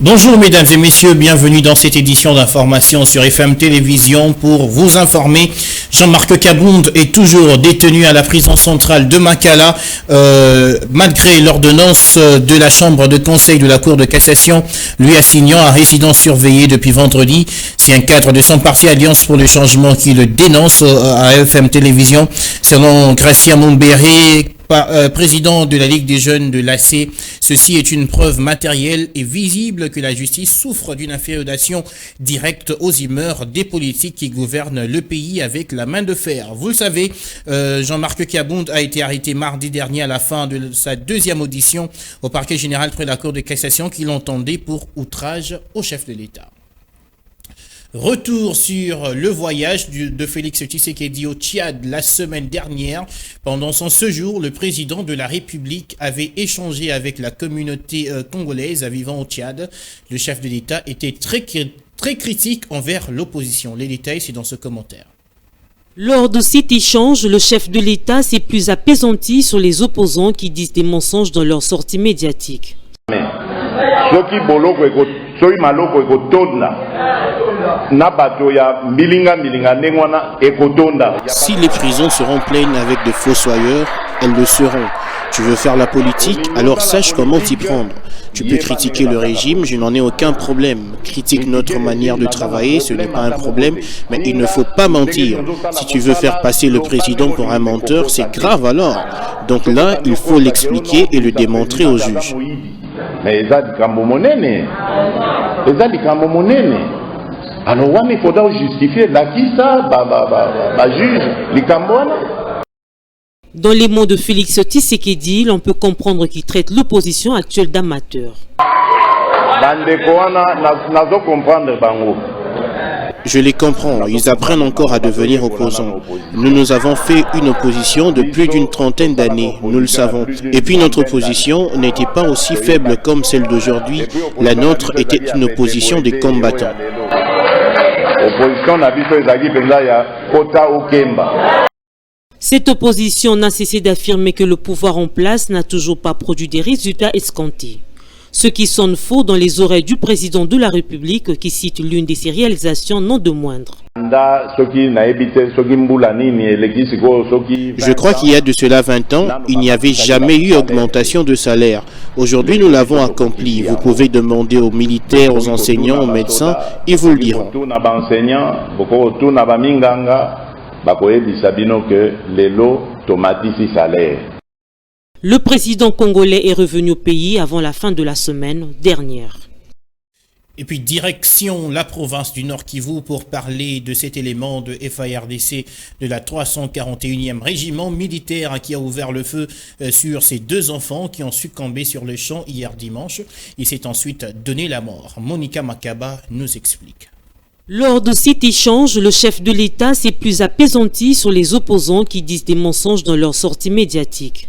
Bonjour mesdames et messieurs, bienvenue dans cette édition d'information sur FM Télévision. Pour vous informer, Jean-Marc Kabound est toujours détenu à la prison centrale de Makala, malgré l'ordonnance de la chambre de conseil de la Cour de cassation lui assignant à résidence surveillée depuis vendredi. C'est un cadre de son parti Alliance pour le changement qui le dénonce à FM Télévision. Selon Gracia Mumbere, président de la Ligue des jeunes de l'AC, ceci est une preuve matérielle et visible que la justice souffre d'une inféodation directe aux humeurs des politiques qui gouvernent le pays avec la main de fer. Vous le savez, Jean-Marc Kabound a été arrêté mardi dernier à la fin de sa deuxième audition au parquet général près de la Cour de cassation qui l'entendait pour outrage au chef de l'État. Retour sur le voyage de Félix Tshisekedi au Tchad la semaine dernière. Pendant son séjour, le président de la République avait échangé avec la communauté congolaise vivant au Tchad. Le chef de l'État était très critique envers l'opposition. Les détails, c'est dans ce commentaire. Lors de cet échange, le chef de l'État s'est plus apaisanti sur les opposants qui disent des mensonges dans leurs sorties médiatiques. Si les prisons seront pleines avec de fossoyeurs, elles le seront. Tu veux faire la politique, alors sache comment t'y prendre. Tu peux critiquer le régime, je n'en ai aucun problème. Critique notre manière de travailler, ce n'est pas un problème, mais il ne faut pas mentir. Si tu veux faire passer le président pour un menteur, c'est grave alors. Donc là, il faut l'expliquer et le démontrer aux juges. Mais alors, il faudra justifier juge. Dans les mots de Félix Tshisekedi, l'on peut comprendre qu'il traite l'opposition actuelle d'amateur. Je les comprends, ils apprennent encore à devenir opposants. Nous avons fait une opposition de plus d'une trentaine d'années, nous le savons. Et puis notre opposition n'était pas aussi faible comme celle d'aujourd'hui. La nôtre était une opposition des combattants. Cette opposition n'a cessé d'affirmer que le pouvoir en place n'a toujours pas produit des résultats escomptés. Ce qui sonne faux dans les oreilles du président de la République qui cite l'une de ses réalisations non de moindre. Je crois qu'il y a de cela 20 ans, il n'y avait jamais eu augmentation de salaire. Aujourd'hui, nous l'avons accompli. Vous pouvez demander aux militaires, aux enseignants, aux médecins, ils vous le diront. Le président congolais est revenu au pays avant la fin de la semaine dernière. Et puis direction la province du Nord Kivu pour parler de cet élément de FARDC de la 341e régiment militaire qui a ouvert le feu sur ces deux enfants qui ont succombé sur le champ hier dimanche. Il s'est ensuite donné la mort. Monica Makaba nous explique. Lors de cet échange, le chef de l'État s'est plus apaisanti sur les opposants qui disent des mensonges dans leurs sorties médiatiques.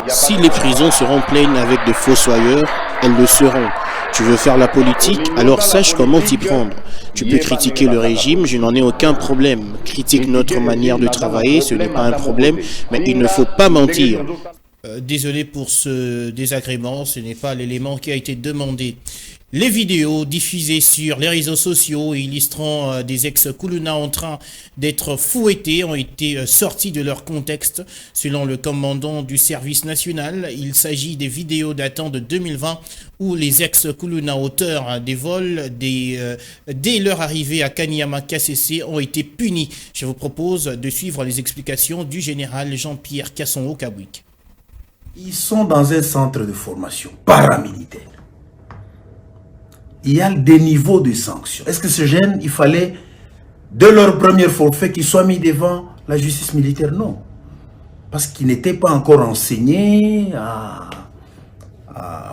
Si les prisons seront pleines avec de fossoyeurs, elles le seront. Tu veux faire la politique, alors sache comment t'y prendre. Tu peux critiquer le régime, je n'en ai aucun problème. Critique notre manière de travailler, ce n'est pas un problème, mais il ne faut pas mentir. Désolé pour ce désagrément, ce n'est pas l'élément qui a été demandé. Les vidéos diffusées sur les réseaux sociaux illustrant des ex-Kuluna en train d'être fouettés ont été sorties de leur contexte. Selon le commandant du service national, il s'agit des vidéos datant de 2020 où les ex-Kuluna auteurs des vols dès leur arrivée à Kanyama KCC ont été punis. Je vous propose de suivre les explications du général Jean-Pierre Kasson-Okabwik. Ils sont dans un centre de formation paramilitaire. Il y a des niveaux de sanctions. Est-ce que ces jeunes, il fallait, de leur premier forfait, qu'ils soient mis devant la justice militaire? Non. Parce qu'ils n'étaient pas encore enseignés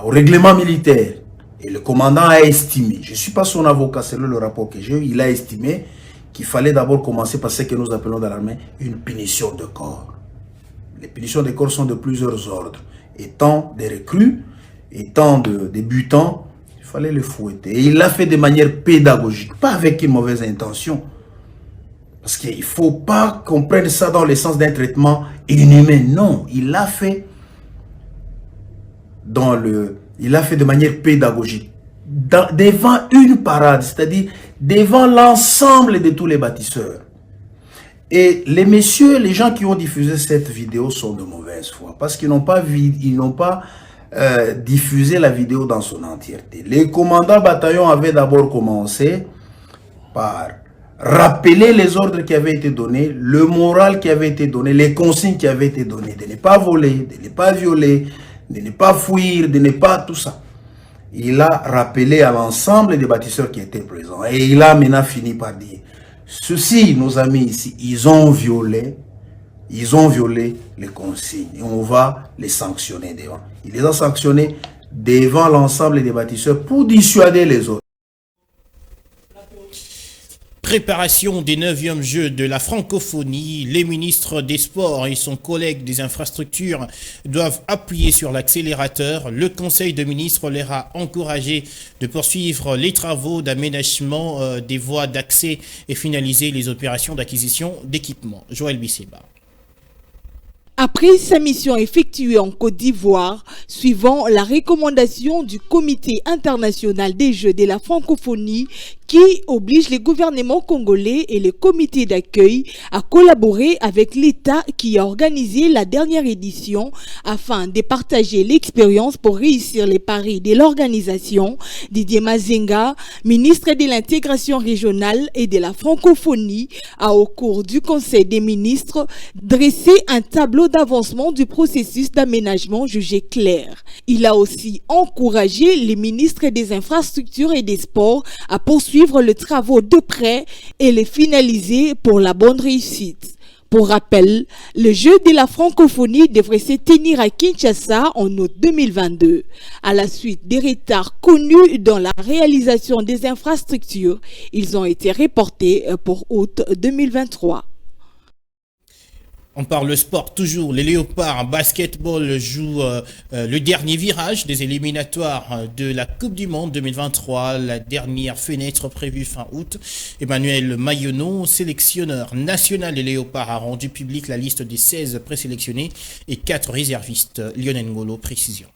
au règlement militaire. Et le commandant a estimé, je ne suis pas son avocat, c'est le rapport que j'ai eu, il a estimé qu'il fallait d'abord commencer par ce que nous appelons dans l'armée une punition de corps. Les punitions de corps sont de plusieurs ordres. Étant des recrues, étant des débutants, il fallait le fouetter. Et il l'a fait de manière pédagogique, pas avec une mauvaise intention. Parce qu'il ne faut pas qu'on prenne ça dans le sens d'un traitement inhumain. Non, il l'a fait de manière pédagogique. Devant une parade, c'est-à-dire devant l'ensemble de tous les bâtisseurs. Et les messieurs, les gens qui ont diffusé cette vidéo sont de mauvaise foi. Parce qu'ils n'ont pas diffusé la vidéo dans son entièreté. Les commandants bataillons avaient d'abord commencé par rappeler les ordres qui avaient été donnés, le moral qui avait été donné, les consignes qui avaient été données, de ne pas voler, de ne pas violer, de ne pas fuir, de ne pas tout ça. Il a rappelé à l'ensemble des bâtisseurs qui étaient présents. Et il a maintenant fini par dire, ceux-ci, nos amis ici, ils ont violé les consignes. Et on va les sanctionner devant. Il les a sanctionnés devant l'ensemble des bâtisseurs pour dissuader les autres. Préparation des 9e Jeux de la francophonie, les ministres des Sports et son collègue des infrastructures doivent appuyer sur l'accélérateur. Le Conseil de ministres leur a encouragé de poursuivre les travaux d'aménagement des voies d'accès et finaliser les opérations d'acquisition d'équipements. Joël Bisseba. Après sa mission effectuée en Côte d'Ivoire, suivant la recommandation du Comité international des Jeux de la francophonie qui oblige les gouvernements congolais et les comités d'accueil à collaborer avec l'État qui a organisé la dernière édition afin de partager l'expérience pour réussir les paris de l'organisation, Didier Mazenga, ministre de l'intégration régionale et de la francophonie, a au cours du Conseil des ministres dressé un tableau d'avancement du processus d'aménagement jugé clair. Il a aussi encouragé les ministres des infrastructures et des sports à poursuivre les travaux de près et les finaliser pour la bonne réussite. Pour rappel, le jeu de la francophonie devrait se tenir à Kinshasa en août 2022. À la suite des retards connus dans la réalisation des infrastructures, ils ont été reportés pour août 2023. On parle sport toujours. Les Léopards basketball jouent le dernier virage des éliminatoires de la Coupe du Monde 2023. La dernière fenêtre prévue fin août. Emmanuel Mayonneau, sélectionneur national des Léopards, a rendu public la liste des 16 présélectionnés et 4 réservistes. Lionel Ngolo, précision.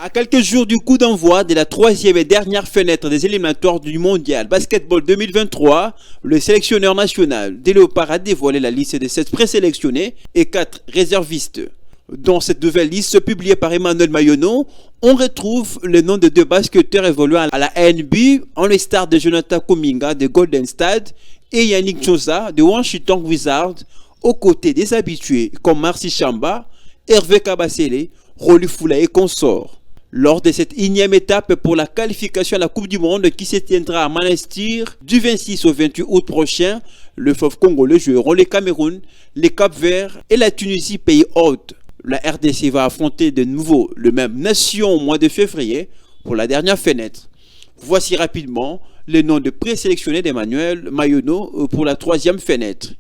À quelques jours du coup d'envoi de la 3e et dernière fenêtre des éliminatoires du Mondial Basketball 2023, le sélectionneur national des Léopards a dévoilé la liste des 7 présélectionnés et 4 réservistes. Dans cette nouvelle liste publiée par Emmanuel Mayonneau, on retrouve le nom de 2 basketteurs évoluant à la NBA, en les stars de Jonathan Kuminga de Golden State et Yannick Chosa de Washington Wizards, aux côtés des habitués comme Marcy Chamba, Hervé Kabasele, Rolly Foula et consorts. Lors de cette 1e étape pour la qualification à la Coupe du Monde qui se tiendra à Monastir du 26 au 28 août prochain, le fleuve congolais joueront le Cameroun, le Cap-Vert et la Tunisie, pays hôte. La RDC va affronter de nouveau le même nation au mois de février pour la dernière fenêtre. Voici rapidement les noms de présélectionnés d'Emmanuel Mayonneau pour la 3e fenêtre.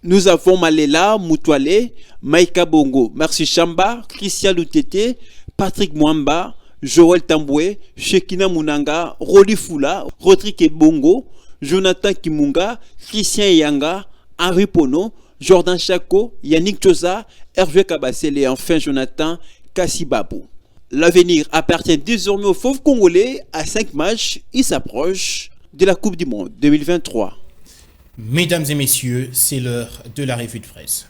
Nous avons Malela Moutouale, Maïka Bongo, Marcy Chamba, Christian Loutete, Patrick Mwamba, Joël Tamboué, Shekina Munanga, Rolly Foula, Rodrigue Bongo, Jonathan Kimunga, Christian Yanga, Henri Pono, Jordan Chako, Yannick Chosa, Hervé Kabasele et enfin Jonathan Kassibabou. L'avenir appartient désormais au fauve congolais. À 5 matchs, il s'approche de la Coupe du Monde 2023. Mesdames et messieurs, c'est l'heure de la revue de presse.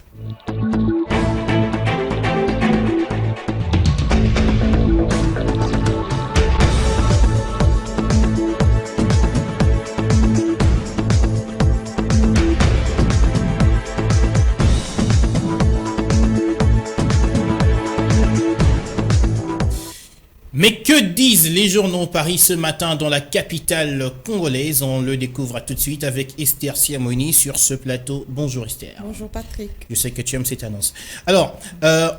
Mais que disent les journaux Paris ce matin dans la capitale congolaise? On le découvre tout de suite avec Esther Siamoni sur ce plateau. Bonjour Esther. Bonjour Patrick. Je sais que tu aimes cette annonce. Alors,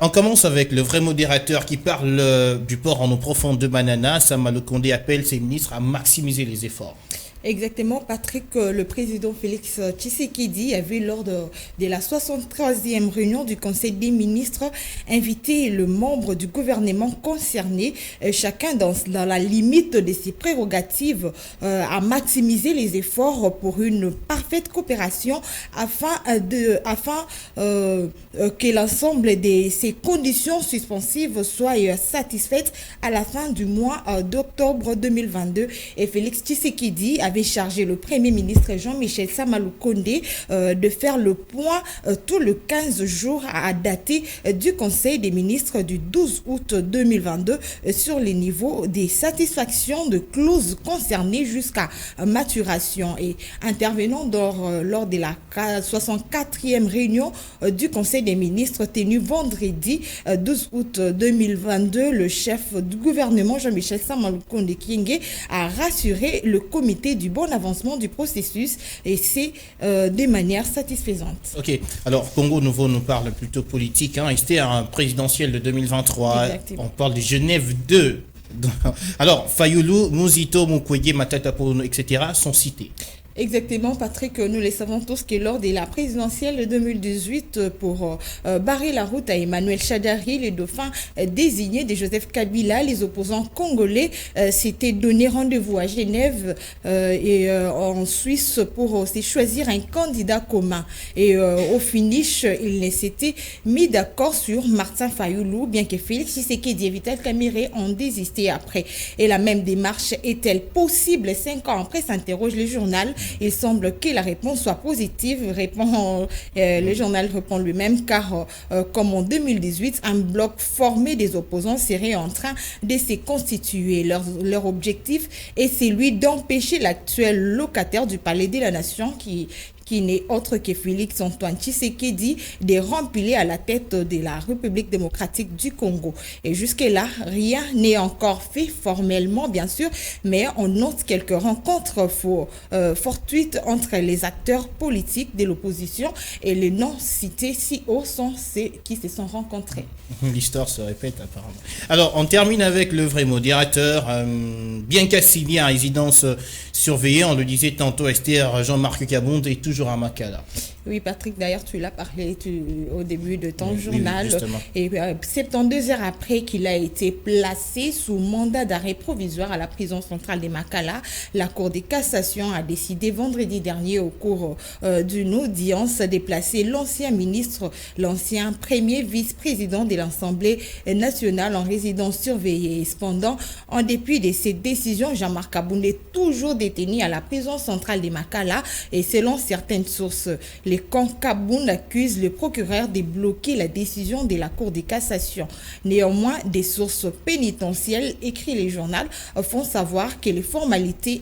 on commence avec le vrai modérateur qui parle du port en eau profonde de Banana. Sama Lokonde appelle ses ministres à maximiser les efforts. Exactement, Patrick, le président Félix Tshisekedi avait lors de la 63e réunion du Conseil des ministres invité le membre du gouvernement concerné, chacun dans la limite de ses prérogatives, à maximiser les efforts pour une parfaite coopération afin que l'ensemble de ces conditions suspensives soient satisfaites à la fin du mois d'octobre 2022. Et Félix Tshisekedi avait chargé le Premier ministre Jean-Michel Samaloukonde de faire le point tous les 15 jours à dater du Conseil des ministres du 12 août 2022 sur les niveaux des satisfactions de clauses concernées jusqu'à maturation. Et intervenant lors de la 64e réunion du Conseil des ministres tenue vendredi 12 août 2022, le chef du gouvernement Jean-Michel Samaloukonde Kyenge a rassuré le comité du bon avancement du processus et c'est de manière satisfaisante. Ok, alors Congo Nouveau nous parle plutôt politique, hein. C'était un présidentiel de 2023, exactement. On parle de Genève 2. Alors, Fayulu, Muzito, Mukwege, Matata Ponyo, etc. sont cités. Exactement, Patrick, nous le savons tous que lors de la présidentielle de 2018, pour barrer la route à Emmanuel Shadari, le dauphin désigné de Joseph Kabila, les opposants congolais s'étaient donné rendez-vous à Genève et en Suisse pour aussi choisir un candidat commun. Et au finish, ils ne s'étaient mis d'accord sur Martin Fayulu, bien que Félix Tshisekedi et Vital Kamerhe ont désisté après. Et la même démarche est-elle possible 5 ans après, s'interroge le journal. Il semble que la réponse soit positive, le journal répond lui-même, car comme en 2018, un bloc formé des opposants serait en train de se constituer. Leur objectif est celui d'empêcher l'actuel locataire du Palais de la Nation, qui n'est autre que Félix Antoine Tshisekedi, de remplir à la tête de la République démocratique du Congo. Et jusque-là, rien n'est encore fait formellement, bien sûr, mais on note quelques rencontres fortuites entre les acteurs politiques de l'opposition et les noms cités si hauts sont ceux qui se sont rencontrés. L'histoire se répète apparemment. Alors, on termine avec le vrai modérateur, bien qu'assigné à résidence surveillée, on le disait tantôt, Esther Jean-Marc Kabonde est toujours à Makala. Oui, Patrick, d'ailleurs, tu l'as parlé au début de ton Oui, journal. justement. Et 72 heures après qu'il a été placé sous mandat d'arrêt provisoire à la prison centrale de Makala, la Cour de cassation a décidé vendredi dernier, au cours d'une audience, de placer l'ancien ministre, l'ancien premier vice-président de l'Assemblée nationale en résidence surveillée. Cependant, en dépit de cette décision, Jean-Marc Kabonde est toujours détenu à la prison centrale de Makala et selon certaines sources, les camps Kabonde accusent le procureur de bloquer la décision de la Cour de cassation. Néanmoins, des sources pénitentielles, écrit le journal, font savoir que les formalités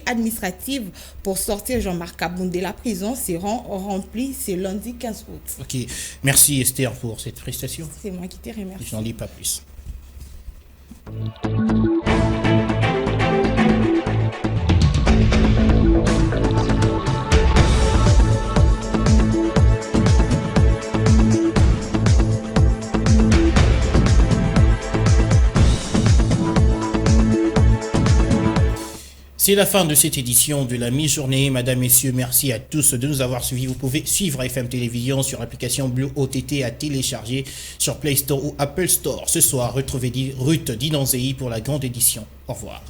administratives pour sortir Jean-Marc Kabonde de la prison seront remplies ce lundi 15 août. Ok, merci Esther pour cette prestation. C'est moi qui te remercie. Je n'en dis pas plus. C'est la fin de cette édition de la mi-journée. Madame, Messieurs, merci à tous de nous avoir suivis. Vous pouvez suivre FM Télévision sur l'application Blue OTT à télécharger sur Play Store ou Apple Store. Ce soir, retrouvez Ruth Dinanzei pour la grande édition. Au revoir.